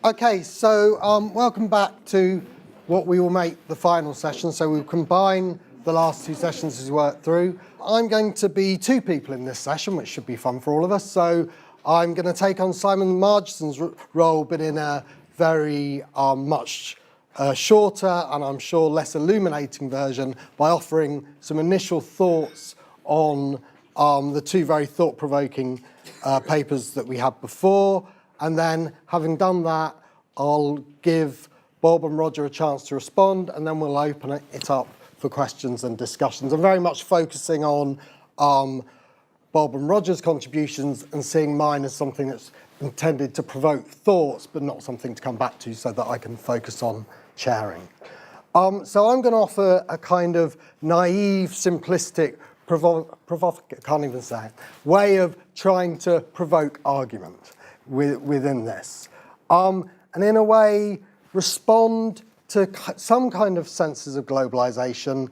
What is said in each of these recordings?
Okay, so welcome back to what we will make the final session. So we'll combine the last two sessions as we work through. I'm going to be two people in this session, which should be fun for all of us. So I'm going to take on Simon Margison's role, but in a very much shorter and I'm sure less illuminating version by offering some initial thoughts on the two very thought-provoking papers that we had before. And then, having done that, I'll give Bob and Roger a chance to respond, and then we'll open it up for questions and discussions. I'm very much focusing on Bob and Roger's contributions and seeing mine as something that's intended to provoke thoughts, but not something to come back to so that I can focus on sharing. So I'm going to offer a kind of naive, simplistic, can't even say it, way of trying to provoke argument within this, and in a way respond to some kind of senses of globalization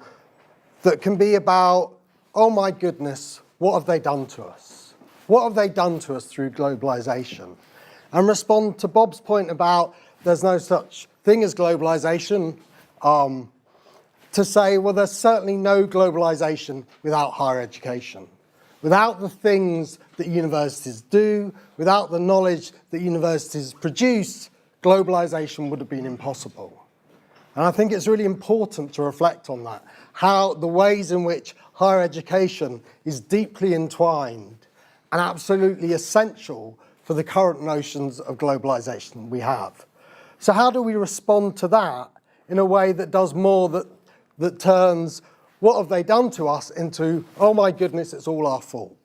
that can be about, oh my goodness, what have they done to us? What have they done to us through globalization? And respond to Bob's point about there's no such thing as globalization, to say, well, there's certainly no globalization without higher education. Without the things that universities do, without the knowledge that universities produce, globalization would have been impossible. And I think it's really important to reflect on that, how the ways in which higher education is deeply entwined and absolutely essential for the current notions of globalization we have. So how do we respond to that in a way that does more that turns what have they done to us into, oh my goodness, it's all our fault?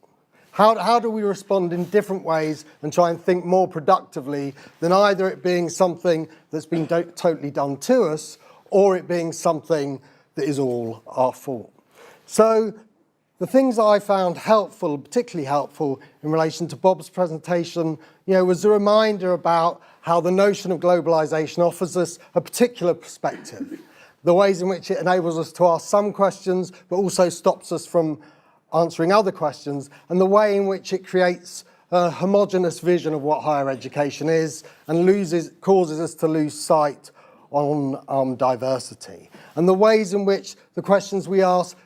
How do we respond in different ways and try and think more productively than either it being something that's been totally done to us or it being something that is all our fault? So the things that I found helpful, particularly helpful in relation to Bob's presentation, was a reminder about how the notion of globalization offers us a particular perspective. The ways in which it enables us to ask some questions, but also stops us from answering other questions, and the way in which it creates a homogeneous vision of what higher education is and causes us to lose sight on diversity. And the ways in which the questions we ask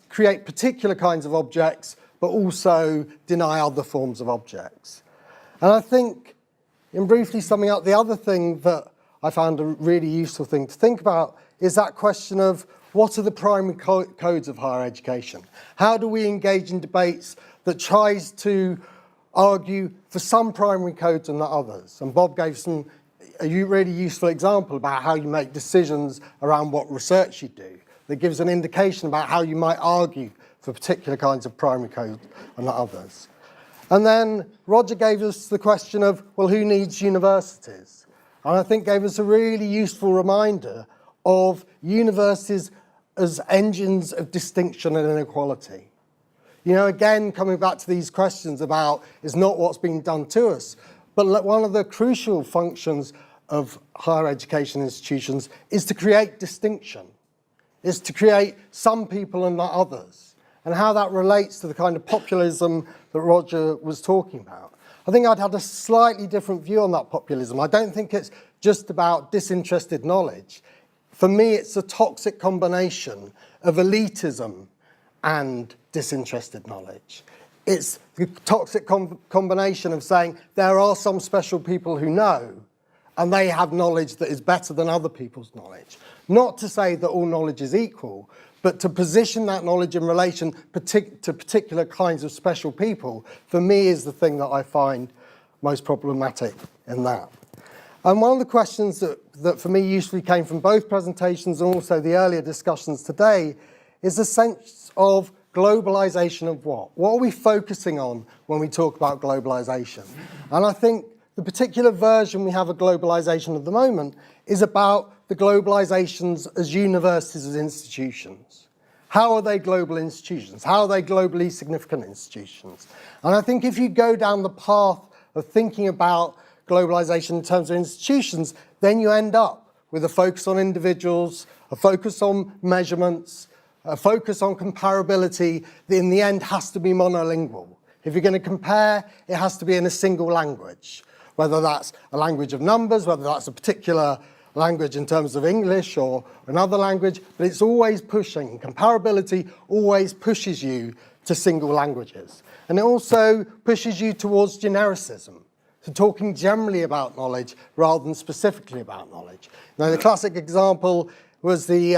create particular kinds of objects, but also deny other forms of objects. And I think, in briefly summing up, the other thing that I found a really useful thing to think about is that question of what are the primary codes of higher education? How do we engage in debates that tries to argue for some primary codes and not others? And Bob gave a really useful example about how you make decisions around what research you do. That gives an indication about how you might argue for particular kinds of primary codes and not others. And then Roger gave us the question of, well, who needs universities? And I think gave us a really useful reminder of universities as engines of distinction and inequality. Again, coming back to these questions about is not what's being done to us, but one of the crucial functions of higher education institutions is to create distinction, is to create some people and not others, and how that relates to the kind of populism that Roger was talking about. I think I'd had a slightly different view on that populism. I don't think it's just about disinterested knowledge. For me, it's a toxic combination of elitism and disinterested knowledge. It's the toxic combination of saying there are some special people who know, and they have knowledge that is better than other people's knowledge. Not to say that all knowledge is equal, but to position that knowledge in relation to particular kinds of special people, for me, is the thing that I find most problematic in that. And one of the questions that for me usefully came from both presentations and also the earlier discussions today is the sense of globalization of what? What are we focusing on when we talk about globalization? And I think the particular version we have of globalization at the moment is about the globalizations as universities as institutions. How are they global institutions? How are they globally significant institutions? And I think if you go down the path of thinking about globalization in terms of institutions, then you end up with a focus on individuals, a focus on measurements, a focus on comparability that in the end has to be monolingual. If you're going to compare, it has to be in a single language. whether that's a language of numbers, whether that's a particular language in terms of English or another language, but it's always pushing. Comparability always pushes you to single languages. And it also pushes you towards genericism, so talking generally about knowledge rather than specifically about knowledge. Now, the classic example was the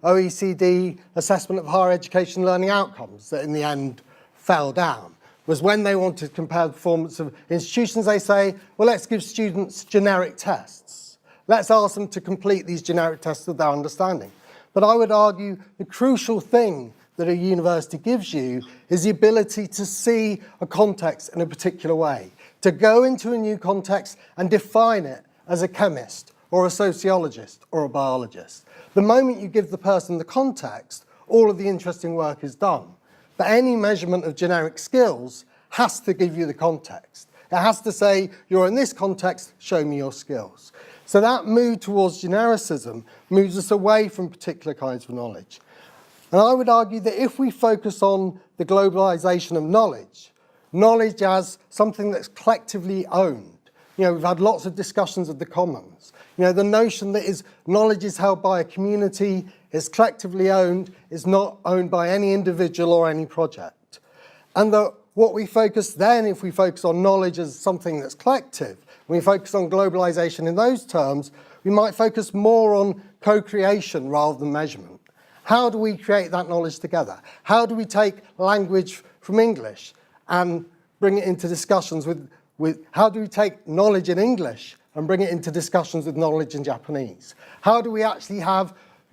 OECD assessment of higher education learning outcomes that in the end fell down. Was when they wanted to compare the performance of institutions, they say, well, let's give students generic tests. Let's ask them to complete these generic tests of their understanding. But I would argue the crucial thing that a university gives you is the ability to see a context in a particular way, to go into a new context and define it as a chemist or a sociologist or a biologist. The moment you give the person the context, all of the interesting work is done. But any measurement of generic skills has to give you the context. It has to say, you're in this context, show me your skills. So that move towards genericism moves us away from particular kinds of knowledge. And I would argue that if we focus on the globalization of knowledge, knowledge as something that's collectively owned. You know, we've had lots of discussions of the commons. You know, the notion that knowledge is held by a community, is collectively owned, is not owned by any individual or any project. And that what we focus then, if we focus on knowledge as something that's collective, when we focus on globalization in those terms, we might focus more on co-creation rather than measurement. How do we create that knowledge together? How do we take language from English and bring it into discussions with how do we take knowledge in English and bring it into discussions with knowledge in Japanese? How do we actually have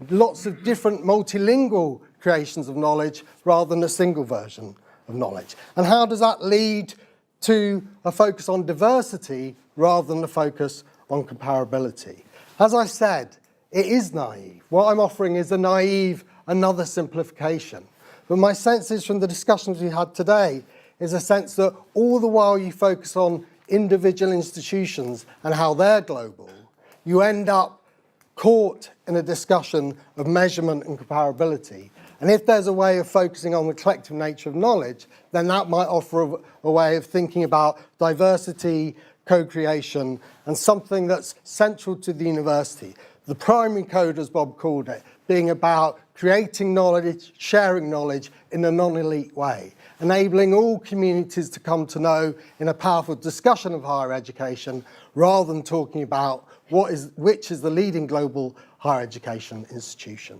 lots of different multilingual creations of knowledge rather than a single version of knowledge? And how does that lead to a focus on diversity rather than a focus on comparability? As I said, it is naive. What I'm offering is a naive, another simplification. But my sense is from the discussions we had today is a sense that all the while you focus on individual institutions and how they're global, you end up caught in a discussion of measurement and comparability. And if there's a way of focusing on the collective nature of knowledge, then that might offer a way of thinking about diversity, co-creation, and something that's central to the university. The primary code, as Bob called it, being about creating knowledge, sharing knowledge in a non-elite way, enabling all communities to come to know in a powerful discussion of higher education, rather than talking about which is the leading global higher education institution.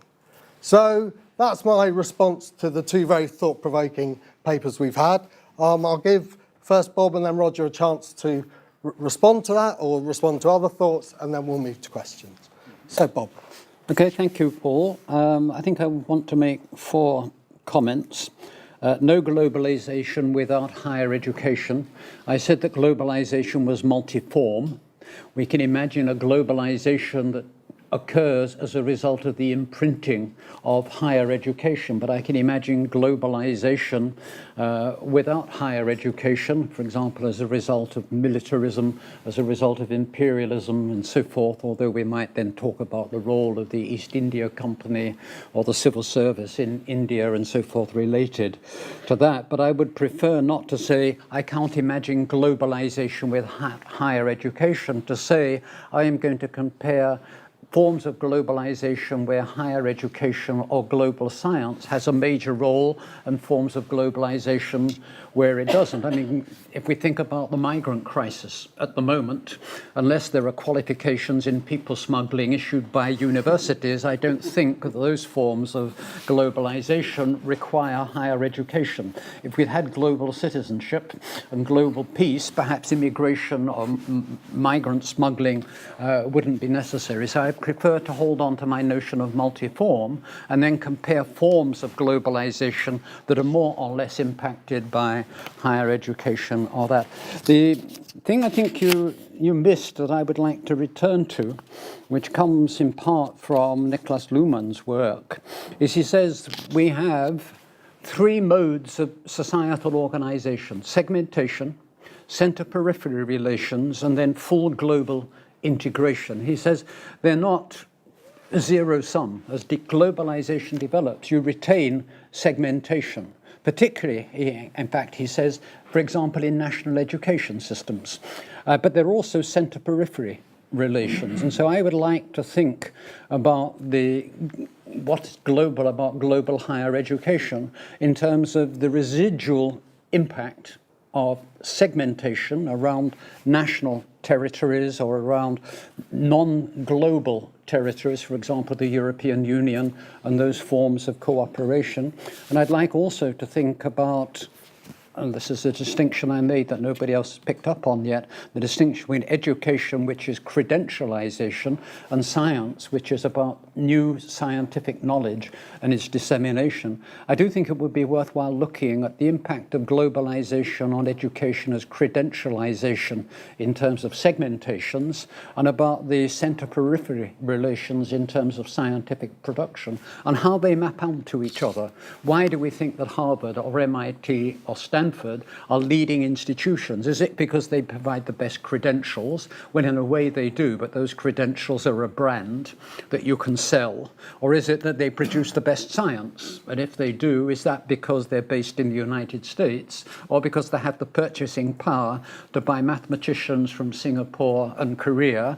So that's my response to the two very thought-provoking papers we've had. I'll give first Bob and then Roger a chance to respond to that or respond to other thoughts, and then we'll move to questions. So Bob. Okay, thank you, Paul. I think I want to make 4 comments. No globalization without higher education. I said that globalization was multiform. We can imagine a globalization that occurs as a result of the imprinting of higher education, but I can imagine globalization without higher education, for example, as a result of militarism, as a result of imperialism and so forth, although we might then talk about the role of the East India Company or the civil service in India and so forth related to that. But I would prefer not to say I can't imagine globalization with higher education, to say I am going to compare forms of globalization where higher education or global science has a major role and forms of globalization where it doesn't. I mean, if we think about the migrant crisis at the moment, unless there are qualifications in people smuggling issued by universities, I don't think that those forms of globalization require higher education. If we'd had global citizenship and global peace, perhaps immigration or migrant smuggling wouldn't be necessary. So I prefer to hold on to my notion of multiform and then compare forms of globalization that are more or less impacted by higher education or that. The thing I think you missed that I would like to return to, which comes in part from Niklas Luhmann's work, is he says we have 3 modes of societal organization: segmentation, center-periphery relations, and then full global integration. He says they're not zero-sum. As globalization develops, you retain segmentation. particularly, in fact, he says, for example, in national education systems. But there are also centre-periphery relations. And so I would like to think about what's global about global higher education in terms of the residual impact of segmentation around national territories or around non-global territories, for example, the European Union and those forms of cooperation. And I'd like also to think about, and this is a distinction I made that nobody else has picked up on yet, the distinction between education, which is credentialization, and science, which is about new scientific knowledge and its dissemination. I do think it would be worthwhile looking at the impact of globalization on education as credentialization in terms of segmentations, and about the center-periphery relations in terms of scientific production, and how they map onto each other. Why do we think that Harvard or MIT or Stanford are leading institutions? Is it because they provide the best credentials? When in a way they do, but those credentials are a brand that you can sell. Or is it that they produce the best science? And if they do, is that because they're based in the United States, or because they have the purchasing power to buy mathematicians from Singapore and Korea,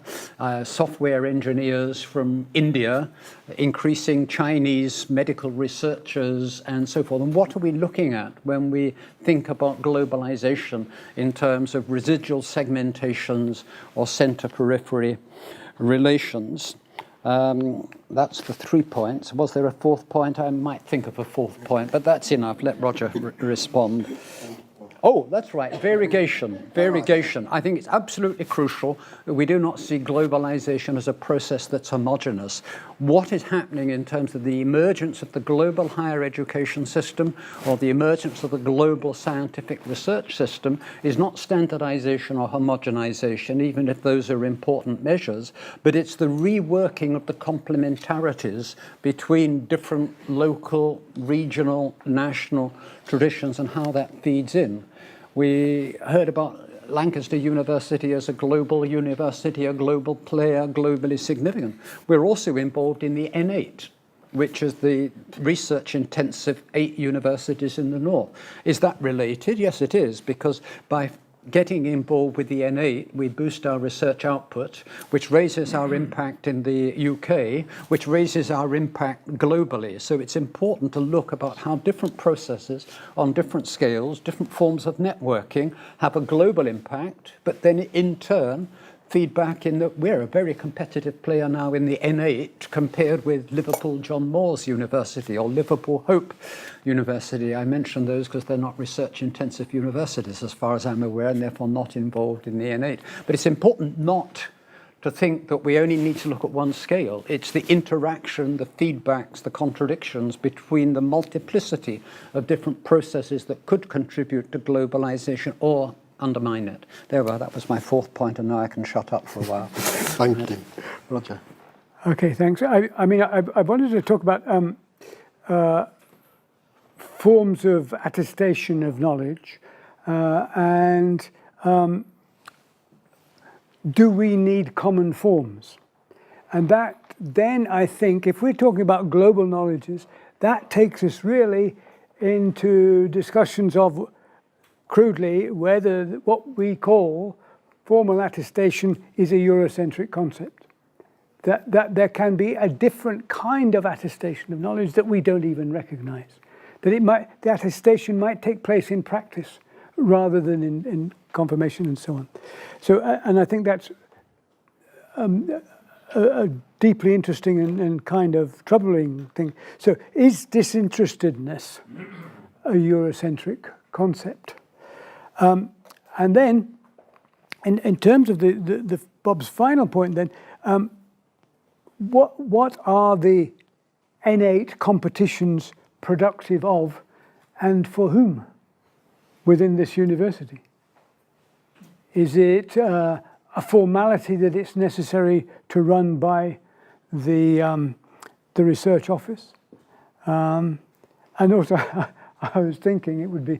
software engineers from India, increasing Chinese medical researchers, and so forth? And what are we looking at when we think about globalization in terms of residual segmentations or center-periphery relations? That's the 3 points. Was there a fourth point? I might think of a fourth point, but that's enough. Let Roger respond. Oh, that's right, variegation. Variegation. I think it's absolutely crucial that we do not see globalization as a process that's homogeneous. What is happening in terms of the emergence of the global higher education system or the emergence of the global scientific research system is not standardization or homogenization, even if those are important measures, but it's the reworking of the complementarities between different local, regional, national traditions and how that feeds in. We heard about Lancaster University as a global university, a global player, globally significant. We're also involved in the N8, which is the research-intensive 8 universities in the north. Is that related? Yes, it is, because by getting involved with the N8, we boost our research output, which raises our impact in the UK, which raises our impact globally. So it's important to look about how different processes on different scales, different forms of networking have a global impact, but then in turn feedback in that we're a very competitive player now in the N8 compared with Liverpool John Moores University or Liverpool Hope University. I mention those because they're not research-intensive universities as far as I'm aware, and therefore not involved in the N8. But it's important not to think that we only need to look at one scale. It's the interaction, the feedbacks, the contradictions between the multiplicity of different processes that could contribute to globalization or undermine it. There we are. That was my fourth point, and now I can shut up for a while. Thank you. Roger. Okay, thanks. I mean, I wanted to talk about forms of attestation of knowledge, and do we need common forms? And that then, I think, if we're talking about global knowledges, that takes us really into discussions of, crudely, whether what we call formal attestation is a Eurocentric concept. That there can be a different kind of attestation of knowledge that we don't even recognize. That the attestation might take place in practice rather than in confirmation and so on. So, and I think that's a deeply interesting and kind of troubling thing. So is disinterestedness a Eurocentric concept? And then, in terms of the Bob's final point, then, what are the N8 competitions productive of, and for whom, within this university? Is it a formality that it's necessary to run by the research office? And also, I was thinking it would be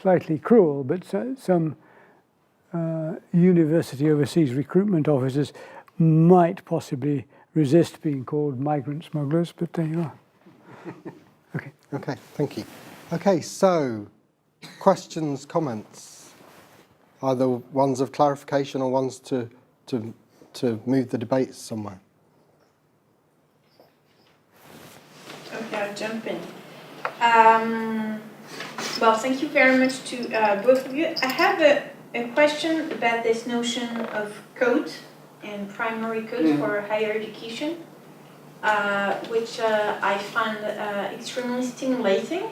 slightly cruel, but some university overseas recruitment officers might possibly resist being called migrant smugglers, but there you are. Okay. Okay, thank you. Okay, so questions, comments, either ones of clarification or ones to move the debate somewhere. Okay, I'll jump in. Well, thank you very much to both of you. I have a question about this notion of code and primary code for higher education, which I find extremely stimulating.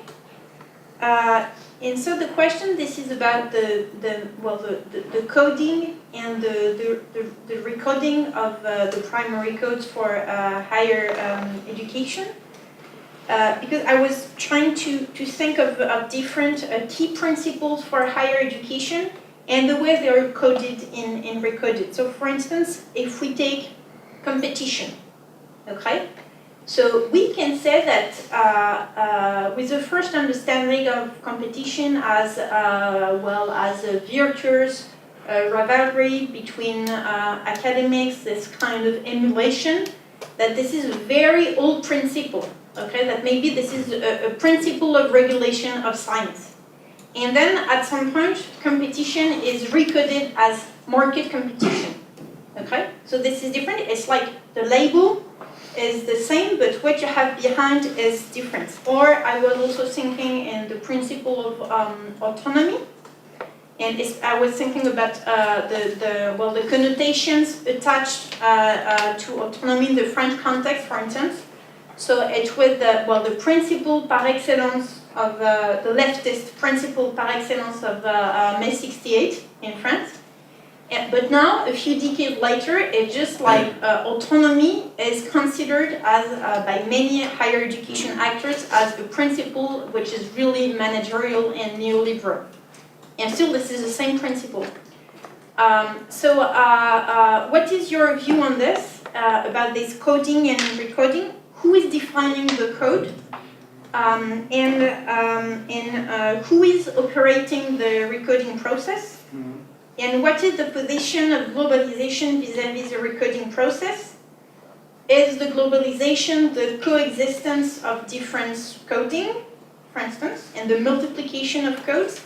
And so the question, this is about the coding and the recoding of the primary codes for higher education. Because I was trying to think of different key principles for higher education and the way they are coded and recoded. So for instance, if we take competition, okay? So we can say that with the first understanding of competition as as a virtuous rivalry between academics, this kind of emulation, that this is a very old principle, okay? That maybe this is a principle of regulation of science. And then at some point, competition is recoded as market competition, okay? So this is different. It's like the label is the same, but what you have behind is different. Or I was also thinking in the principle of autonomy, and I was thinking about the connotations attached to autonomy in the French context, for instance. So it was the principle par excellence of the leftist principle par excellence of May '68 in France. But now, a few decades later, it's just like autonomy is considered as, by many higher education actors, as a principle which is really managerial and neoliberal. And still, this is the same principle. What is your view on this, about this coding and recoding? Who is defining the code? Who is operating the recoding process? And what is the position of globalization vis-à-vis the recoding process? Is the globalization the coexistence of different coding, for instance, and the multiplication of codes?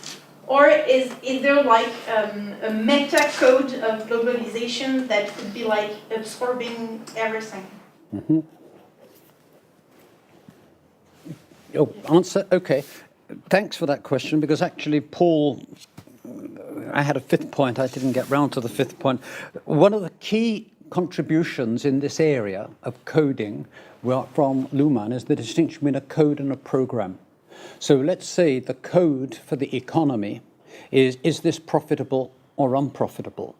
Or is there like a meta code of globalization that would be like absorbing everything? Mm-hmm. Oh, answer? Okay. Thanks for that question, because actually, Paul, I had a fifth point. I didn't get round to the fifth point. One of the key contributions in this area of coding from Luhmann is the distinction between a code and a program. So let's say the code for the economy is this profitable or unprofitable?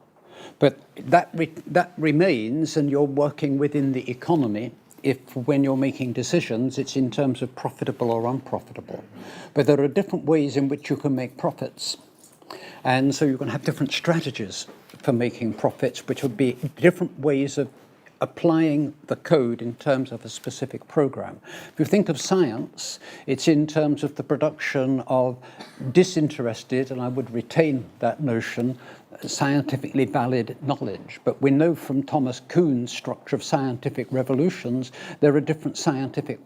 But that remains, and you're working within the economy. If when you're making decisions, it's in terms of profitable or unprofitable. But there are different ways in which you can make profits. And so you can have different strategies for making profits, which would be different ways of applying the code in terms of a specific program. If you think of science, it's in terms of the production of disinterested, and I would retain that notion, scientifically valid knowledge. But we know from Thomas Kuhn's structure of scientific revolutions, there are different scientific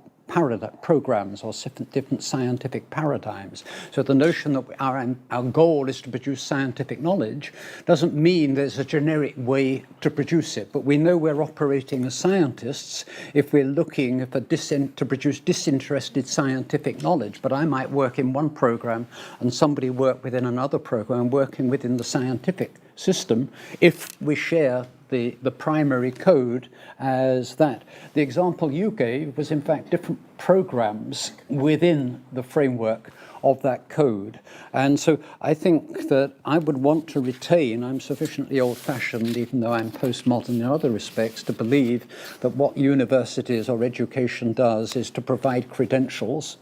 programs or different scientific paradigms. So the notion that our goal is to produce scientific knowledge doesn't mean there's a generic way to produce it. But we know we're operating as scientists if we're looking for to produce disinterested scientific knowledge. But I might work in one program and somebody work within another program, working within the scientific system, if we share the primary code as that. The example you gave was in fact different programs within the framework of that code. And so I think that I would want to retain, I'm sufficiently old-fashioned, even though I'm postmodern in other respects, to believe that what universities or education does is to provide credentials.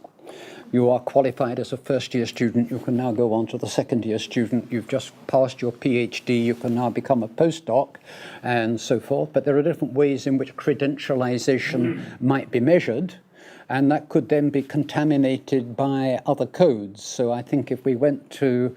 You are qualified as a first-year student, you can now go on to the second-year student. You've just passed your PhD, you can now become a postdoc, and so forth. But there are different ways in which credentialization might be measured. and that could then be contaminated by other codes. So I think if we went to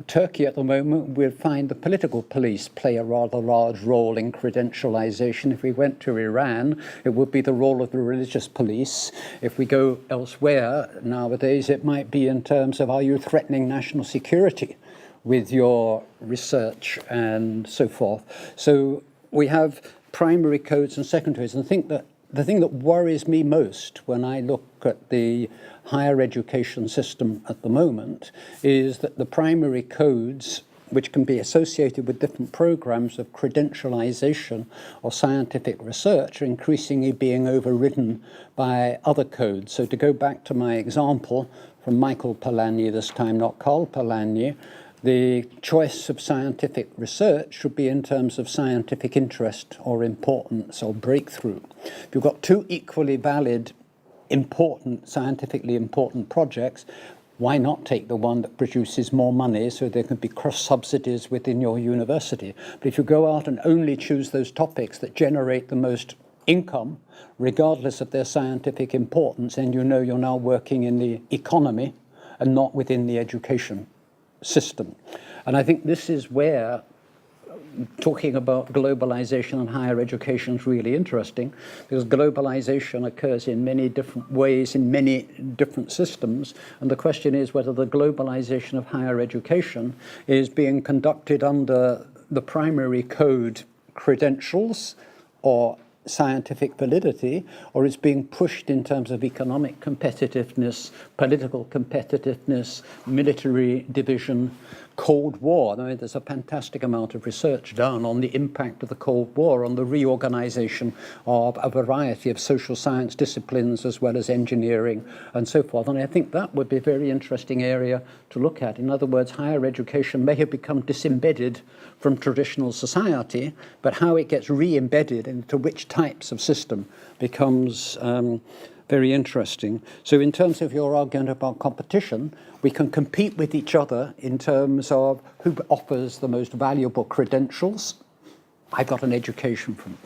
Turkey at the moment, we'd find the political police play a rather large role in credentialization. If we went to Iran, it would be the role of the religious police. If we go elsewhere nowadays, it might be in terms of, are you threatening national security with your research and so forth. So we have primary codes and secondaries, and I think that the thing that worries me most when I look at the higher education system at the moment is that the primary codes, which can be associated with different programs of credentialization or scientific research, are increasingly being overridden by other codes. So to go back to my example from Michael Polanyi this time, not Carl Polanyi, the choice of scientific research should be in terms of scientific interest or importance or breakthrough. If you've got two equally valid, scientifically important projects, why not take the one that produces more money so there can be cross-subsidies within your university? But if you go out and only choose those topics that generate the most income, regardless of their scientific importance, then you know you're now working in the economy and not within the education system. And I think this is where talking about globalization and higher education is really interesting, because globalization occurs in many different ways in many different systems, and the question is whether the globalization of higher education is being conducted under the primary code credentials or scientific validity, or it's being pushed in terms of economic competitiveness, political competitiveness, military division, Cold War. I mean, there's a fantastic amount of research done on the impact of the Cold War on the reorganization of a variety of social science disciplines as well as engineering and so forth. And I think that would be a very interesting area to look at. In other words, higher education may have become disembedded from traditional society, but how it gets re-embedded into which types of system becomes very interesting. So in terms of your argument about competition, we can compete with each other in terms of who offers the most valuable credentials. I got an education from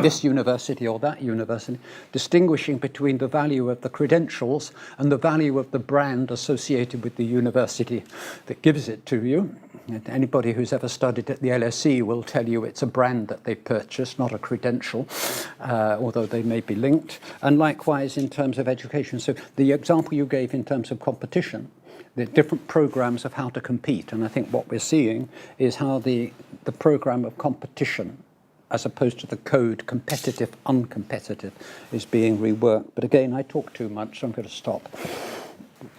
this university or that university, distinguishing between the value of the credentials and the value of the brand associated with the university that gives it to you. And anybody who's ever studied at the LSE will tell you it's a brand that they purchase, not a credential, although they may be linked. And likewise in terms of education. So the example you gave in terms of competition, the different programs of how to compete. And I think what we're seeing is how the program of competition, as opposed to the code competitive, uncompetitive, is being reworked. But again, I talk too much, so I'm going to stop.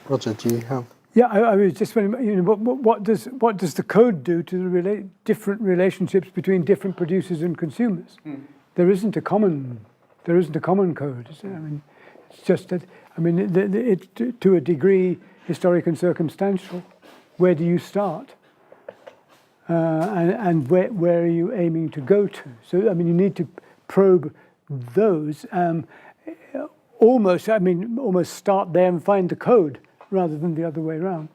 Roger, do you have? Yeah, I was just wondering, what does the code do to the different relationships between different producers and consumers? There isn't a common code. Is there? I mean, it's just that. I mean, it's to a degree historic and circumstantial. Where do you start? And where are you aiming to go to? So, I mean, you need to probe those. Almost start there and find the code, rather than the other way around.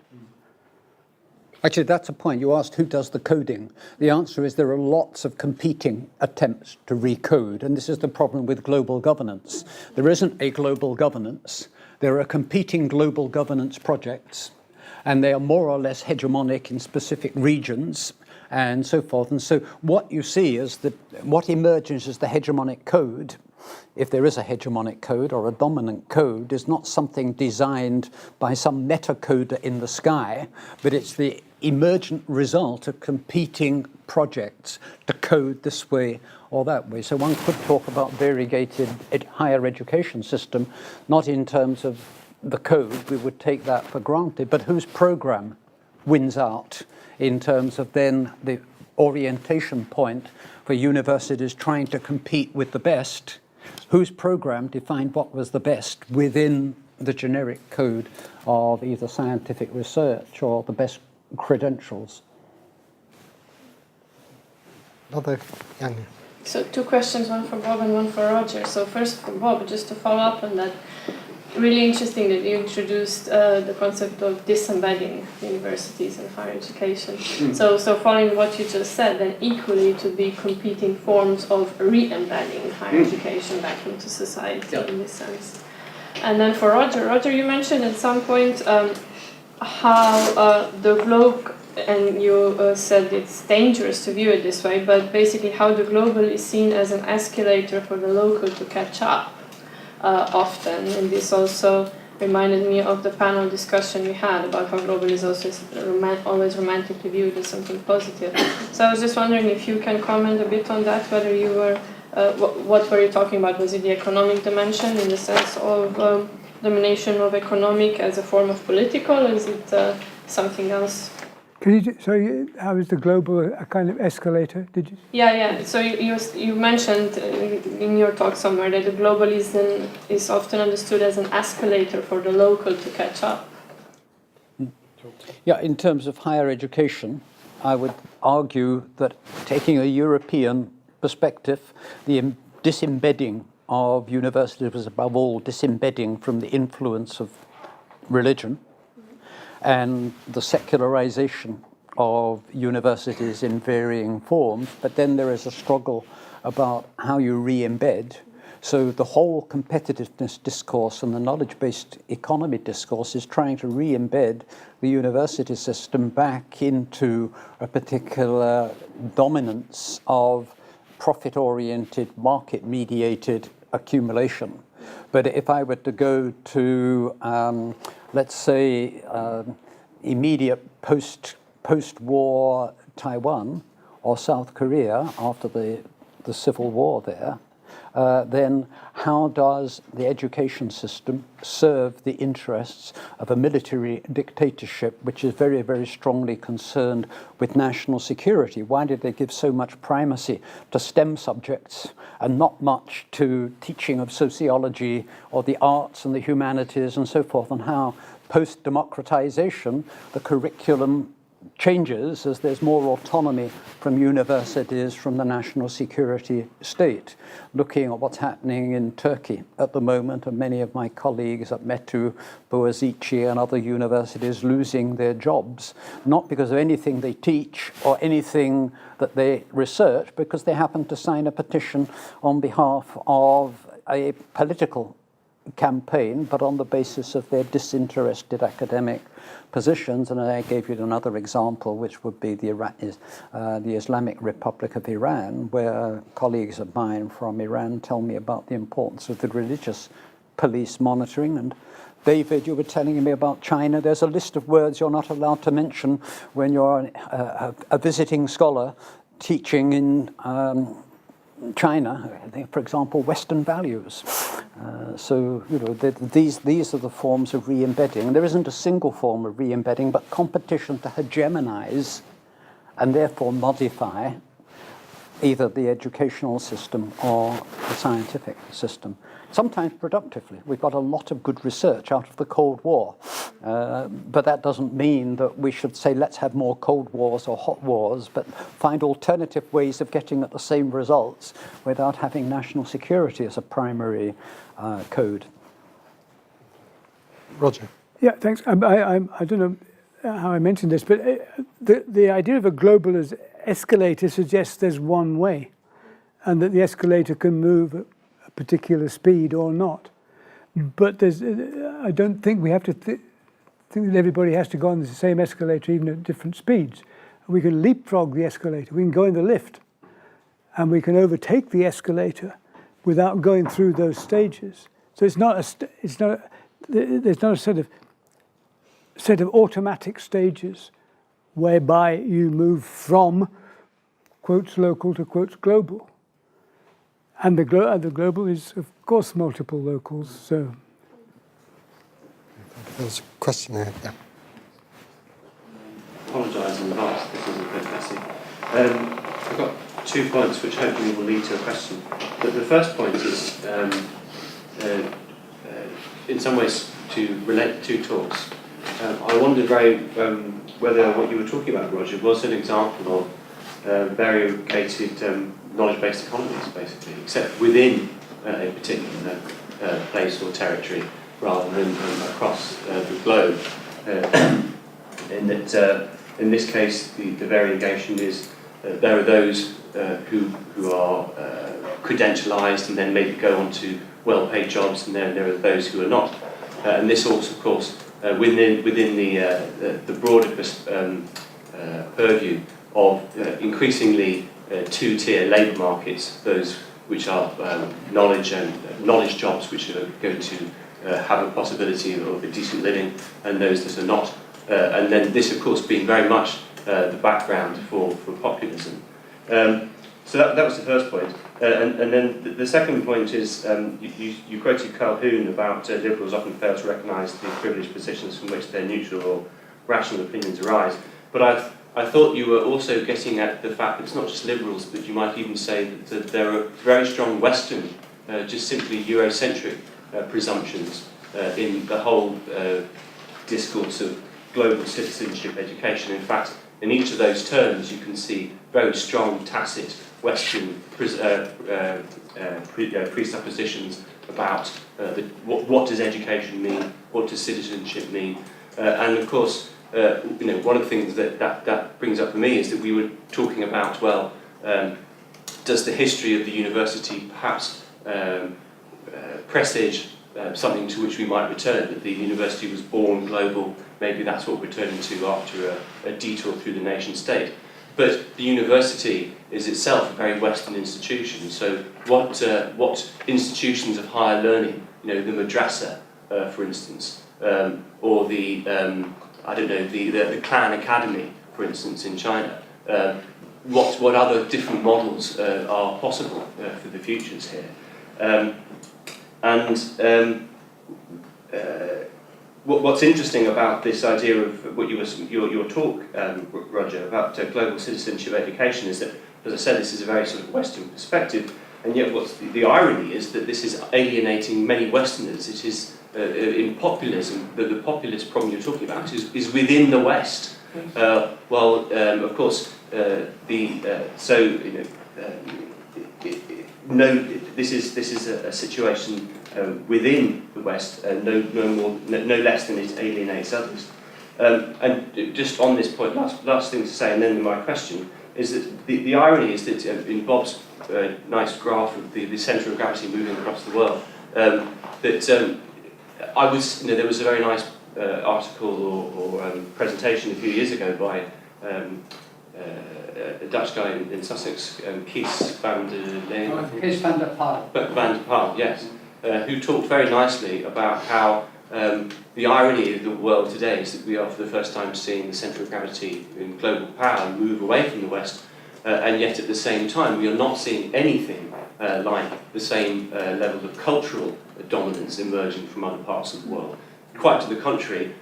Actually, that's a point. You asked who does the coding. The answer is there are lots of competing attempts to recode, and this is the problem with global governance. There isn't a global governance. There are competing global governance projects, and they are more or less hegemonic in specific regions and so forth. And so what you see is that what emerges as the hegemonic code, if there is a hegemonic code or a dominant code, is not something designed by some meta-coder in the sky, but it's the emergent result of competing projects to code this way or that way. So one could talk about variegated higher education system, not in terms of the code, we would take that for granted, but whose program wins out in terms of then the orientation point for universities trying to compete with the best, whose program defined what was the best within the generic code of either scientific research or the best credentials. So two questions, one for Bob and one for Roger. So first for Bob, just to follow up on that, really interesting that you introduced the concept of disembedding universities and higher education. So following what you just said, then equally to be competing forms of re-embedding higher education back into society in this sense. And then for Roger, you mentioned at some point how the globe, and you said it's dangerous to view it this way, but basically how the global is seen as an escalator for the local to catch up. Often, and this also reminded me of the panel discussion we had about how global is also always romantically viewed as something positive. So I was just wondering if you can comment a bit on that, whether you were, what were you talking about? Was it the economic dimension in the sense of domination of economic as a form of political, or is it something else? How is the global a kind of escalator? Did you? Yeah. So you mentioned in your talk somewhere that the global is often understood as an escalator for the local to catch up. Yeah, in terms of higher education, I would argue that taking a European perspective, the disembedding of universities was above all disembedding from the influence of religion, and the secularization of universities in varying forms, but then there is a struggle about how you re-embed. So the whole competitiveness discourse and the knowledge-based economy discourse is trying to re-embed the university system back into a particular dominance of profit-oriented, market-mediated accumulation. But if I were to go to, let's say, immediate post-war Taiwan or South Korea after the civil war there, then how does the education system serve the interests of a military dictatorship which is very, very strongly concerned with national security? Why did they give so much primacy to STEM subjects and not much to teaching of sociology or the arts and the humanities and so forth, and how post-democratization, the curriculum changes as there's more autonomy from universities, from the national security state. Looking at what's happening in Turkey at the moment, and many of my colleagues at METU, Boğaziçi and other universities losing their jobs, not because of anything they teach or anything that they research, because they happen to sign a petition on behalf of a political campaign, but on the basis of their disinterested academic positions. And I gave you another example, which would be the Islamic Republic of Iran, where colleagues of mine from Iran tell me about the importance of the religious police monitoring. And David, you were telling me about China. There's a list of words you're not allowed to mention when you're a visiting scholar teaching in China, for example, Western values. So these are the forms of re-embedding. And there isn't a single form of re-embedding, but competition to hegemonize and therefore modify either the educational system or the scientific system, sometimes productively. We've got a lot of good research out of the Cold War, but that doesn't mean that we should say let's have more Cold Wars or hot wars, but find alternative ways of getting at the same results without having national security as a primary code. Roger. Yeah, thanks. I don't know how I mentioned this, but the idea of a global as escalator suggests there's one way, and that the escalator can move at a particular speed or not. But I don't think we have to think that everybody has to go on the same escalator, even at different speeds. We can leapfrog the escalator. We can go in the lift, and we can overtake the escalator without going through those stages. So there's not a set of automatic stages whereby you move from quotes local to quotes global. And the global is, of course, multiple locals. So There's a question there. Yeah. Apologise in advance, this is a bit messy. I've got 2 points which hopefully will lead to a question. But the first point is, in some ways, to relate the 2 talks. I wondered whether what you were talking about, Roger, was an example of variegated knowledge-based economies, basically, except within a particular place or territory, rather than across the globe. In that, in this case, the variegation is there are those who are credentialised and then maybe go on to well-paid jobs, and then there are those who are not. And this also, of course, within the broader purview of increasingly two-tier labour markets, those which are knowledge jobs, which are going to have a possibility of a decent living, and those that are not. And then this, of course, being very much the background for populism. So that was the first point. And then the second point is, you quoted Carl Hoon about liberals often fail to recognise the privileged positions from which their neutral or rational opinions arise. But I thought you were also getting at the fact that it's not just liberals, but you might even say that there are very strong Western, just simply Eurocentric presumptions in the whole discourse of global citizenship education. In fact, in each of those terms, you can see very strong tacit Western presuppositions about what does education mean, what does citizenship mean, and of course, one of the things that brings up for me is that we were talking about, well, does the history of the university perhaps presage something to which we might return, that the university was born global, maybe that's what we're turning to after a detour through the nation state. But the university is itself a very Western institution, so what institutions of higher learning, the madrasa, for instance, or the the Clan Academy, for instance, in China, what other different models are possible for the futures here? What's interesting about this idea of what your talk, Roger, about global citizenship education is that, as I said, this is a very sort of Western perspective, and yet what's the irony is that this is alienating many Westerners. It is in populism, the populist problem you're talking about is within the West. Of course, this is a situation within the West, no less than it alienates others. And just on this point, last thing to say, and then my question is that the irony is that in Bob's nice graph of the centre of gravity moving across the world, there was a very nice article or presentation a few years ago by a Dutch guy in Sussex, Kees van der Leen. Kees van der Pal. Van der Pal, yes, who talked very nicely about how the irony of the world today is that we are for the first time seeing the centre of gravity in global power move away from the West, and yet at the same time we are not seeing anything like the same level of cultural dominance emerging from other parts of the world. Quite to the contrary,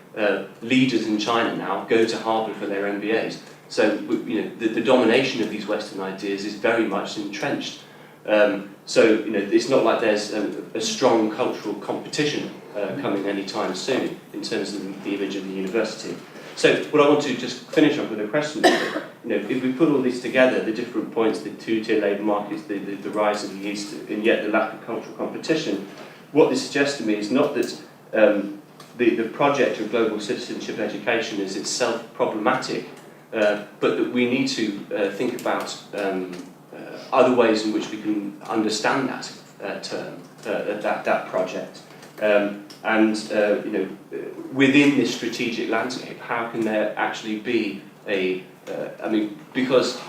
leaders in China now go to Harvard for their MBAs. So the domination of these Western ideas is very much entrenched. It's not like there's a strong cultural competition coming anytime soon in terms of the image of the university. So what I want to just finish up with a question is that, if we put all these together, the different points, the two-tier labour markets, the rise of the East, and yet the lack of cultural competition, what this suggests to me is not that the project of global citizenship education is itself problematic, but that we need to think about other ways in which we can understand that term, that project. Within this strategic landscape, how can there actually be because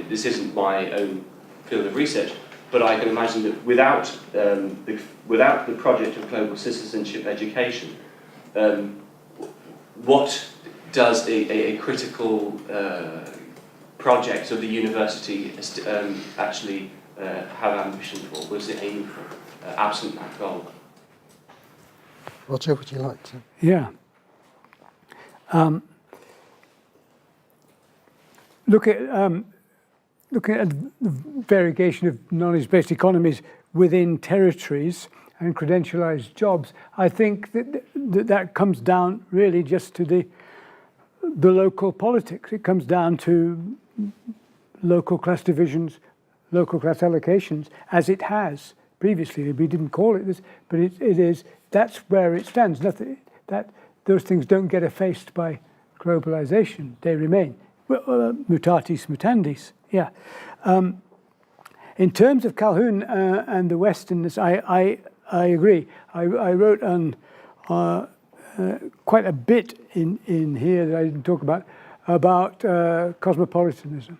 this isn't my own field of research, but I can imagine that without the project of global citizenship education, what does a critical project of the university actually have ambition for? What does it aim for, absent that goal? Roger, would you like to? Yeah. Looking at the variegation of knowledge-based economies within territories and credentialised jobs, I think that comes down really just to the local politics. It comes down to local class divisions, local class allocations, as it has previously. We didn't call it this, but it is that's where it stands. Nothing that those things don't get effaced by globalization; they remain. Mutatis mutandis. Yeah. In terms of Calhoun and the Westernness, I agree. I wrote on quite a bit in here that I didn't talk about cosmopolitanism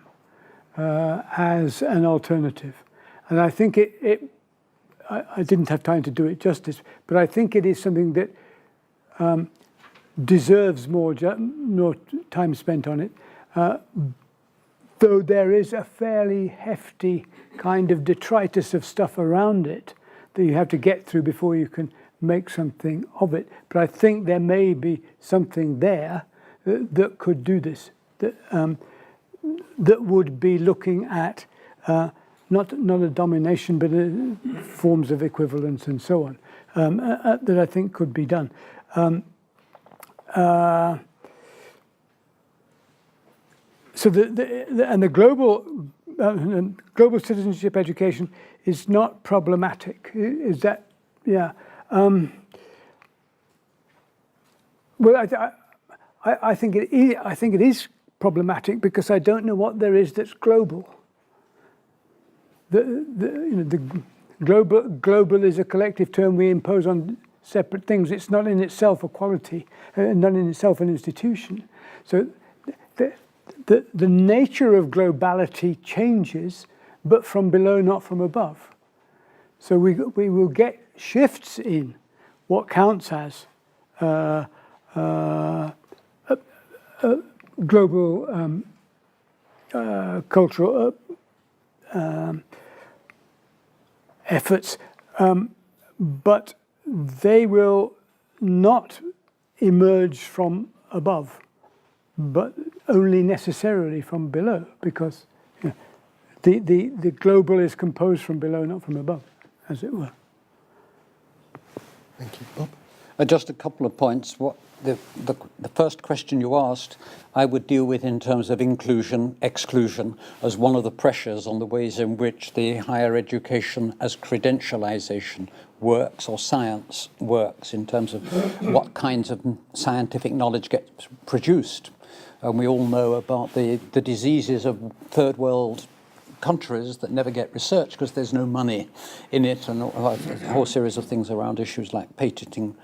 as an alternative, and I think I didn't have time to do it justice, but I think it is something that deserves more time spent on it. Though there is a fairly hefty kind of detritus of stuff around it that you have to get through before you can make something of it. But I think there may be something there that could do this, that would be looking at not a domination, but forms of equivalence and so on, that I think could be done. So the global citizenship education is not problematic. Is that, yeah? Well, I think it is problematic because I don't know what there is that's global. The global is a collective term we impose on separate things. It's not in itself a quality, not in itself an institution. So the nature of globality changes, but from below, not from above. So we will get shifts in what counts as global cultural efforts, but they will not emerge from above, but only necessarily from below, because the global is composed from below, not from above, as it were. Thank you, Bob. Just a couple of points. What the first question you asked, I would deal with in terms of inclusion, exclusion, as one of the pressures on the ways in which the higher education as credentialization works, or science works, in terms of what kinds of scientific knowledge gets produced. And we all know about the diseases of third world countries that never get researched because there's no money in it, and a whole series of things around issues like patenting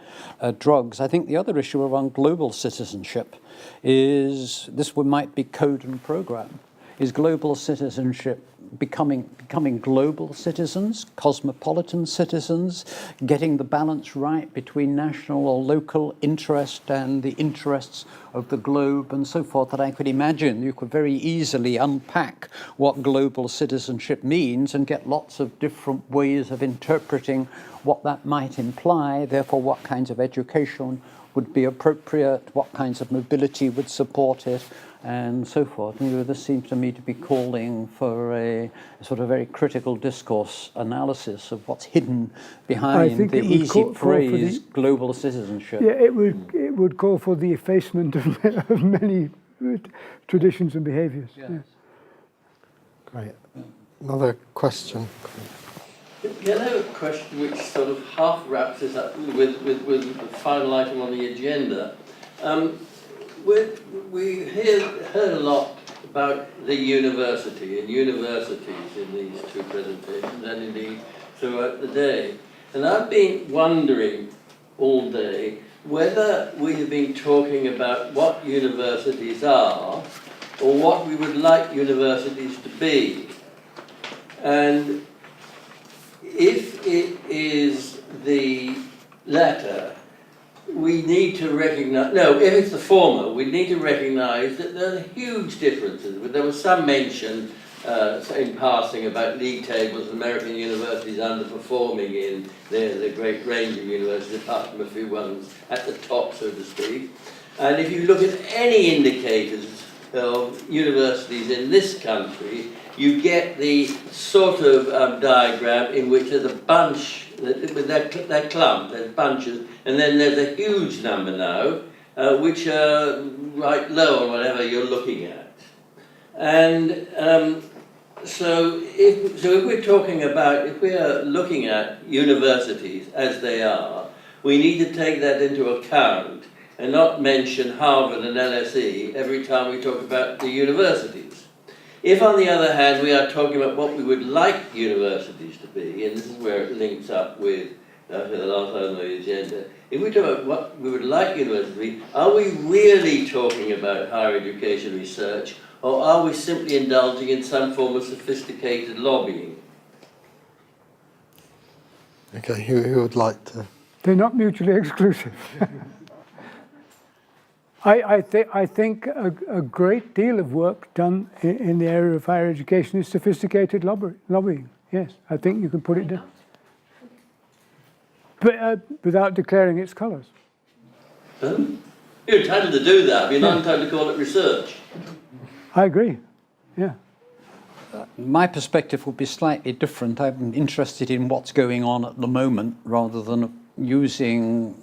drugs. I think the other issue around global citizenship is, this might be code and program, is global citizenship becoming global citizens, cosmopolitan citizens, getting the balance right between national or local interest and the interests of the globe and so forth. That I could imagine you could very easily unpack what global citizenship means and get lots of different ways of interpreting what that might imply, therefore what kinds of education would be appropriate, what kinds of mobility would support it, and so forth. And this seems to me to be calling for a sort of very critical discourse analysis of what's hidden behind the easy phrase global citizenship. Yeah, it would call for the effacement of many traditions and behaviours. Yes. Yeah. Great. Another question. The other question, which sort of half wraps this up with the final item on the agenda, we heard a lot about the university and universities in these two presentations, and indeed throughout the day. And I've been wondering all day whether we have been talking about what universities are or what we would like universities to be. And if it is the latter, we need to recognise, no, if it's the former, we need to recognise that there are huge differences. There was some mention in passing about league tables, American universities underperforming in the great range of universities, apart from a few ones at the top, so to speak. And if you look at any indicators of universities in this country, you get the sort of diagram in which there's a bunch, with that clump, there's bunches, and then there's a huge number now, which are right low on whatever you're looking at. And so if we're talking about, if we are looking at universities as they are, we need to take that into account and not mention Harvard and LSE every time we talk about the universities. If, on the other hand, we are talking about what we would like universities to be, and this is where it links up with the last item on the agenda, if we talk about what we would like universities to be, are we really talking about higher education research, or are we simply indulging in some form of sophisticated lobbying? Okay, who would like to? They're not mutually exclusive. I think a great deal of work done in the area of higher education is sophisticated lobbying. Yes, I think you can put it down. But without declaring its colours. You're entitled to do that, but you're not entitled to call it research. I agree, yeah. My perspective would be slightly different. I'm interested in what's going on at the moment rather than using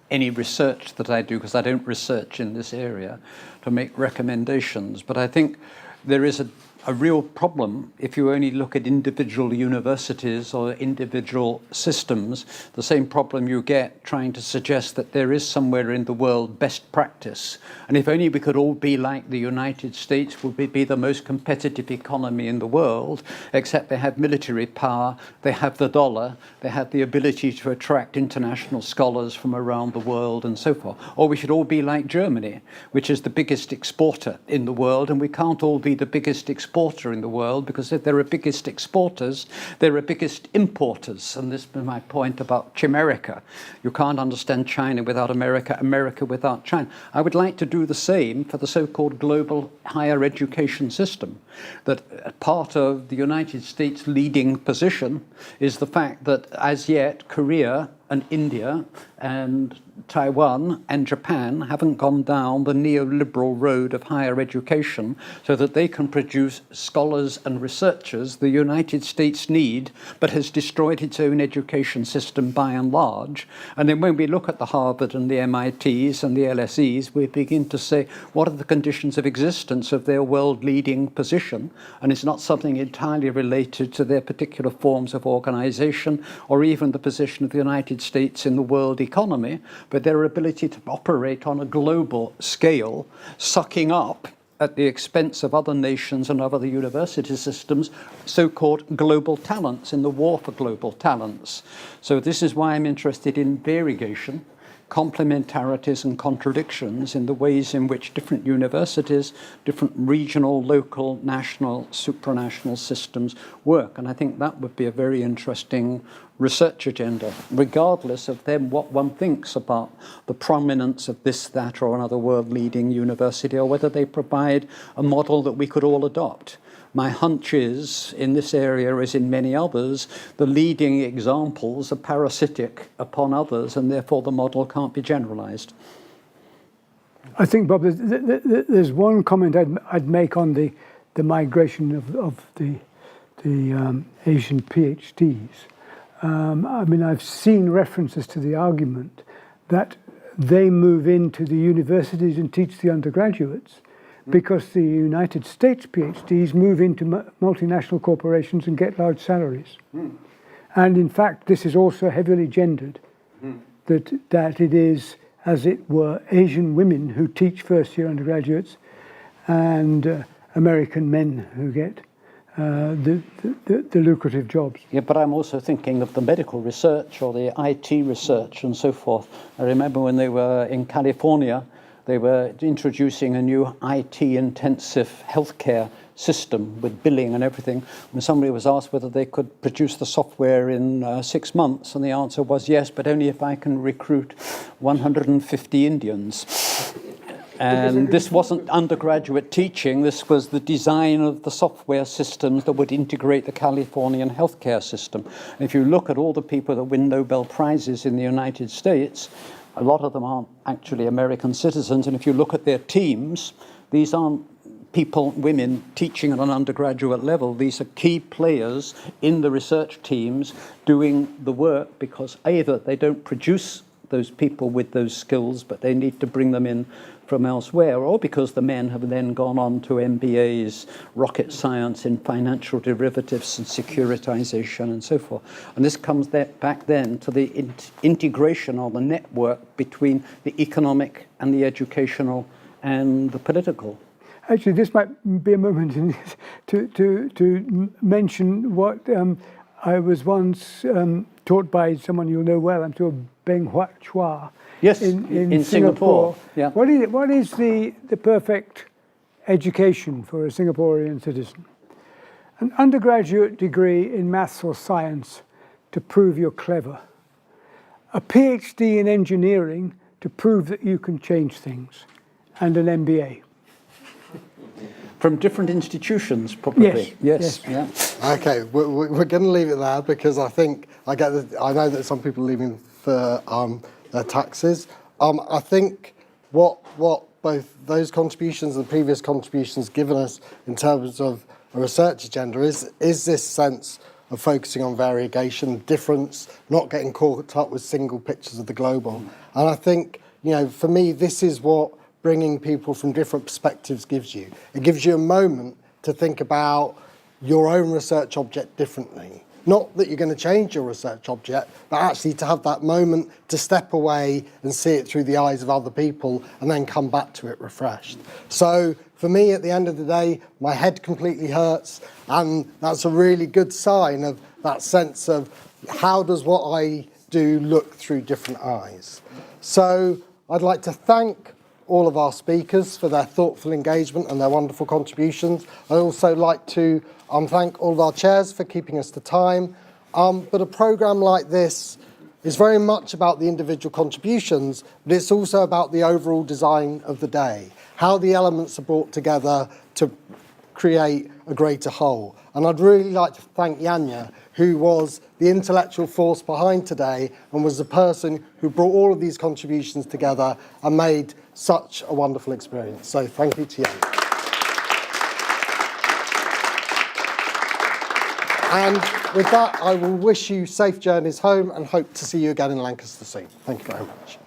any research that I do, because I don't research in this area, to make recommendations. But I think there is a real problem if you only look at individual universities or individual systems, the same problem you get trying to suggest that there is somewhere in the world best practice. And if only we could all be like the United States, would be the most competitive economy in the world, except they have military power, they have the dollar, they have the ability to attract international scholars from around the world and so forth. Or we should all be like Germany, which is the biggest exporter in the world, and we can't all be the biggest exporter in the world, because if there are biggest exporters, there are biggest importers. And this is my point about Chimerica. You can't understand China without America, America without China. I would like to do the same for the so-called global higher education system. That part of the United States' leading position is the fact that as yet Korea and India and Taiwan and Japan haven't gone down the neoliberal road of higher education so that they can produce scholars and researchers the United States need, but has destroyed its own education system by and large. And then when we look at the Harvard and the MITs and the LSEs, we begin to say, what are the conditions of existence of their world-leading position? And it's not something entirely related to their particular forms of organization or even the position of the United States in the world economy, but their ability to operate on a global scale, sucking up at the expense of other nations and of other university systems, so-called global talents in the war for global talents. So this is why I'm interested in variegation, complementarities and contradictions in the ways in which different universities, different regional, local, national, supranational systems work. And I think that would be a very interesting research agenda, regardless of then what one thinks about the prominence of this, that, or another world-leading university, or whether they provide a model that we could all adopt. My hunch is, in this area as in many others, the leading examples are parasitic upon others, and therefore the model can't be generalized. I think, Bob, there's one comment I'd make on the migration of the Asian PhDs. I mean, I've seen references to the argument that they move into the universities and teach the undergraduates because the United States PhDs move into multinational corporations and get large salaries. And in fact, this is also heavily gendered, that it is, as it were, Asian women who teach first-year undergraduates and American men who get the lucrative jobs. Yeah, but I'm also thinking of the medical research or the IT research and so forth. I remember when they were in California, they were introducing a new IT-intensive healthcare system with billing and everything. When somebody was asked whether they could produce the software in 6 months, and the answer was yes, but only if I can recruit 150 Indians. And this wasn't undergraduate teaching, this was the design of the software systems that would integrate the Californian healthcare system. And if you look at all the people that win Nobel Prizes in the United States, a lot of them aren't actually American citizens. And if you look at their teams, these aren't people, women, teaching at an undergraduate level. These are key players in the research teams doing the work because either they don't produce those people with those skills, but they need to bring them in from elsewhere, or because the men have then gone on to MBAs, rocket science in financial derivatives and securitization and so forth. And this comes back then to the integration or the network between the economic and the educational and the political. Actually, this might be a moment to mention what I was once taught by someone you'll know well, I'm sure, Beng Huat Chua. Yes, in Singapore. Yeah. What is the perfect education for a Singaporean citizen? An undergraduate degree in maths or science to prove you're clever. A PhD in engineering to prove that you can change things. And an MBA. From different institutions, probably. Yes. Yeah. Okay, we're going to leave it there because I think I know that some people are leaving for their taxes. I think what both those contributions and the previous contributions given us in terms of a research agenda is this sense of focusing on variegation, difference, not getting caught up with single pictures of the global. And I think, for me, this is what bringing people from different perspectives gives you. It gives you a moment to think about your own research object differently. Not that you're going to change your research object, but actually to have that moment to step away and see it through the eyes of other people and then come back to it refreshed. So for me, at the end of the day, my head completely hurts, and that's a really good sign of that sense of how does what I do look through different eyes. So I'd like to thank all of our speakers for their thoughtful engagement and their wonderful contributions. I'd also like to thank all of our chairs for keeping us to time. But a programme like this is very much about the individual contributions, but it's also about the overall design of the day, how the elements are brought together to create a greater whole. And I'd really like to thank Yanya, who was the intellectual force behind today and was the person who brought all of these contributions together and made such a wonderful experience. So thank you to you. And with that, I will wish you safe journeys home and hope to see you again in Lancaster soon. Thank you very much.